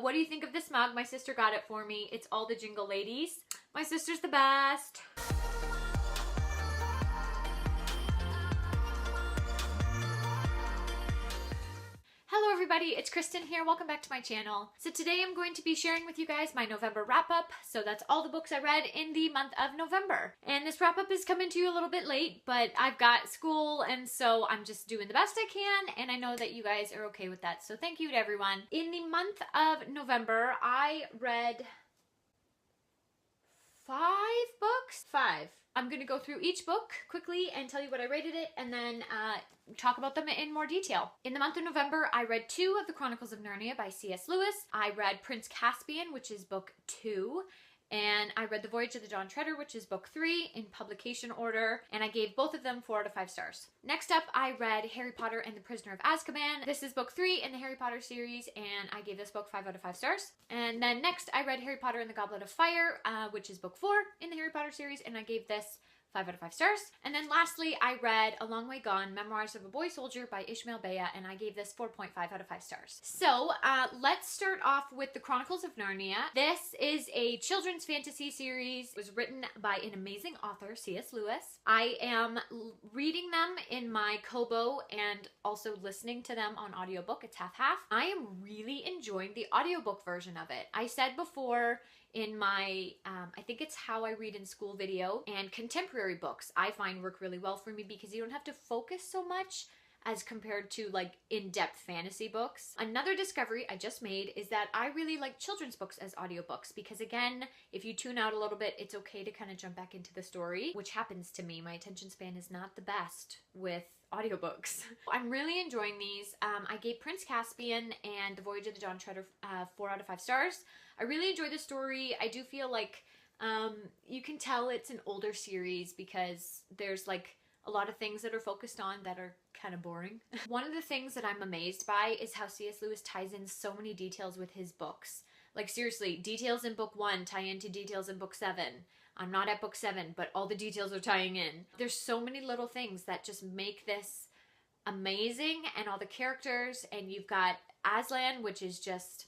What do you think of this mug? My sister got it for me. It's all the Jingle Ladies. My sister's the best. Hello everybody, it's Kristen here. Welcome back to my channel. So today I'm going to be sharing with you guys my November wrap-up. So that's all the books I read in the month of November. And this wrap-up is coming to you a little bit late, but I've got school and so I'm just doing the best I can, and I know that you guys are okay with that. So thank you to everyone. In the month of November, I read 5 books? 5. I'm going to go through each book quickly and tell you what I rated it, and then talk about them in more detail. In the month of November, I read 2 of the Chronicles of Narnia by C.S. Lewis. I read Prince Caspian, which is book 2. And I read The Voyage of the Dawn Treader, which is book 3 in publication order, and I gave both of them 4 out of 5 stars. Next up, I read Harry Potter and the Prisoner of Azkaban. This is book 3 in the Harry Potter series, and I gave this book 5 out of 5 stars. And then next, I read Harry Potter and the Goblet of Fire, which is book 4 in the Harry Potter series, and I gave this 5 out of 5 stars. And then lastly, I read A Long Way Gone, Memoirs of a Boy Soldier by Ishmael Bea, and I gave this 4.5 out of 5 stars. So let's start off with the Chronicles of Narnia. This is a children's fantasy series. It was written by an amazing author, C.S. Lewis. I am reading them in my Kobo and also listening to them on audiobook. It's half-half. I am really enjoying the audiobook version of it. I said before in my, I think it's How I Read in School video, and contemporary books I find work really well for me because you don't have to focus so much as compared to like in-depth fantasy books. Another discovery I just made is that I really like children's books as audiobooks because, again, if you tune out a little bit, it's okay to kind of jump back into the story, which happens to me. My attention span is not the best with audiobooks. I'm really enjoying these. I gave Prince Caspian and The Voyage of the Dawn Treader 4 out of 5 stars. I really enjoy the story. I do feel like you can tell it's an older series because there's like a lot of things that are focused on that are kind of boring. One of the things that I'm amazed by is how C.S. Lewis ties in so many details with his books. Like seriously, details in book 1 tie into details in book 7. I'm not at book 7, but all the details are tying in. There's so many little things that just make this amazing, and all the characters, and you've got Aslan, which is just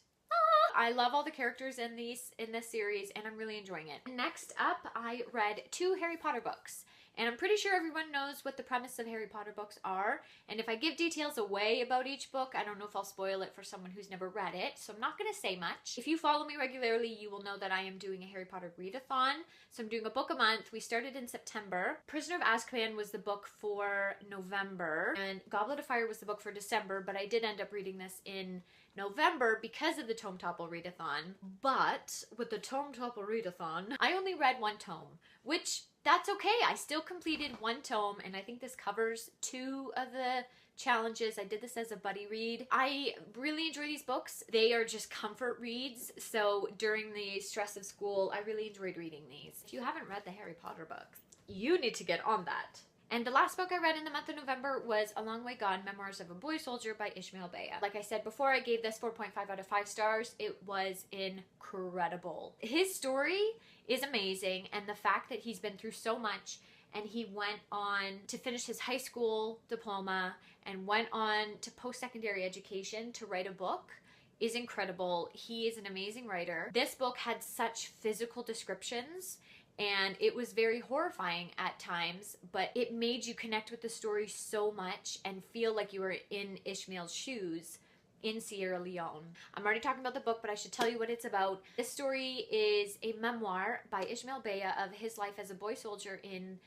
I love all the characters in this series, and I'm really enjoying it. Next up, I read 2 Harry Potter books. And I'm pretty sure everyone knows what the premise of Harry Potter books are. And if I give details away about each book, I don't know if I'll spoil it for someone who's never read it. So I'm not going to say much. If you follow me regularly, you will know that I am doing a Harry Potter readathon. So I'm doing a book a month. We started in September. Prisoner of Azkaban was the book for November. And Goblet of Fire was the book for December. But I did end up reading this in November because of the Tome Topple readathon. But with the Tome Topple readathon, I only read 1 tome, which that's okay. I still completed 1 tome, and I think this covers 2 of the challenges. I did this as a buddy read. I really enjoy these books. They are just comfort reads, so during the stress of school, I really enjoyed reading these. If you haven't read the Harry Potter books, you need to get on that. And the last book I read in the month of November was A Long Way Gone, Memoirs of a Boy Soldier by Ishmael Bea. Like I said before, I gave this 4.5 out of 5 stars. It was incredible. His story is amazing, and the fact that he's been through so much, and he went on to finish his high school diploma and went on to post-secondary education to write a book is incredible. He is an amazing writer. This book had such physical descriptions, and it was very horrifying at times, but it made you connect with the story so much and feel like you were in Ishmael's shoes in Sierra Leone. I'm already talking about the book, but I should tell you what it's about. This story is a memoir by Ishmael Bea of his life as a boy soldier in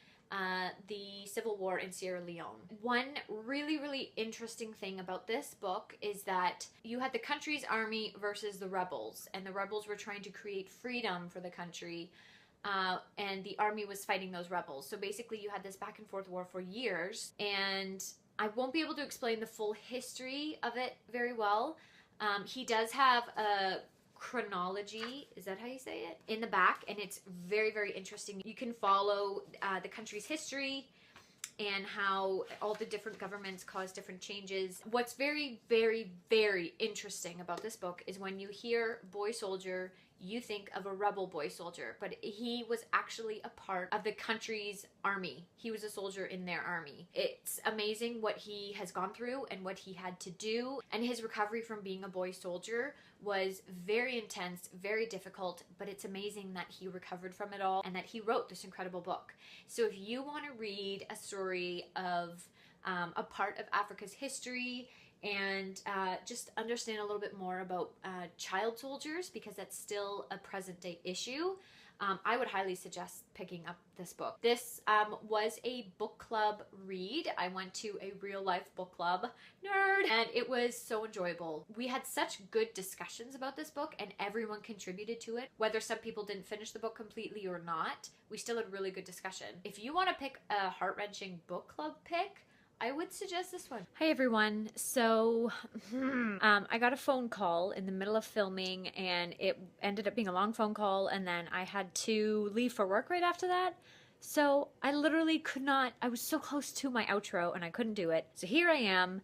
the Civil War in Sierra Leone. One really, really interesting thing about this book is that you had the country's army versus the rebels, and the rebels were trying to create freedom for the country, and the army was fighting those rebels. So basically you had this back and forth war for years, and I won't be able to explain the full history of it very well. He does have a chronology, is that how you say it, in the back, and it's very, very interesting. You can follow the country's history and how all the different governments cause different changes. What's very, very, very interesting about this book is when you hear boy soldier you think of a rebel boy soldier, but he was actually a part of the country's army. He was a soldier in their army. It's amazing what he has gone through and what he had to do, and his recovery from being a boy soldier was very intense, very difficult, but it's amazing that he recovered from it all and that he wrote this incredible book. So if you want to read a story of a part of Africa's history and just understand a little bit more about child soldiers, because that's still a present day issue, I would highly suggest picking up this book. This was a book club read. I went to a real life book club, nerd, and it was so enjoyable. We had such good discussions about this book and everyone contributed to it. Whether some people didn't finish the book completely or not, we still had really good discussion. If you want to pick a heart-wrenching book club pick, I would suggest this one. Hi everyone. So I got a phone call in the middle of filming and it ended up being a long phone call, and then I had to leave for work right after that. So I literally could not, I was so close to my outro and I couldn't do it. So here I am.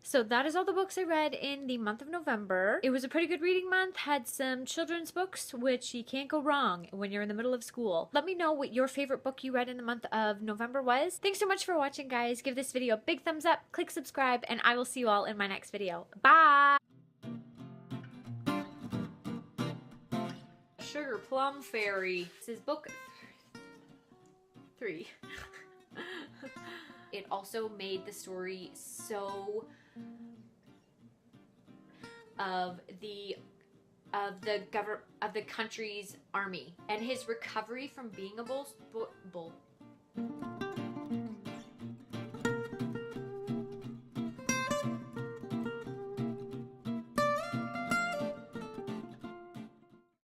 So that is all the books I read in the month of November. It was a pretty good reading month. Had some children's books, which you can't go wrong when you're in the middle of school. Let me know what your favorite book you read in the month of November was. Thanks so much for watching, guys. Give this video a big thumbs up, click subscribe, and I will see you all in my next video. Bye! Sugar Plum Fairy. This is book 3. It also made the story so of the country's army and his recovery from being a bull.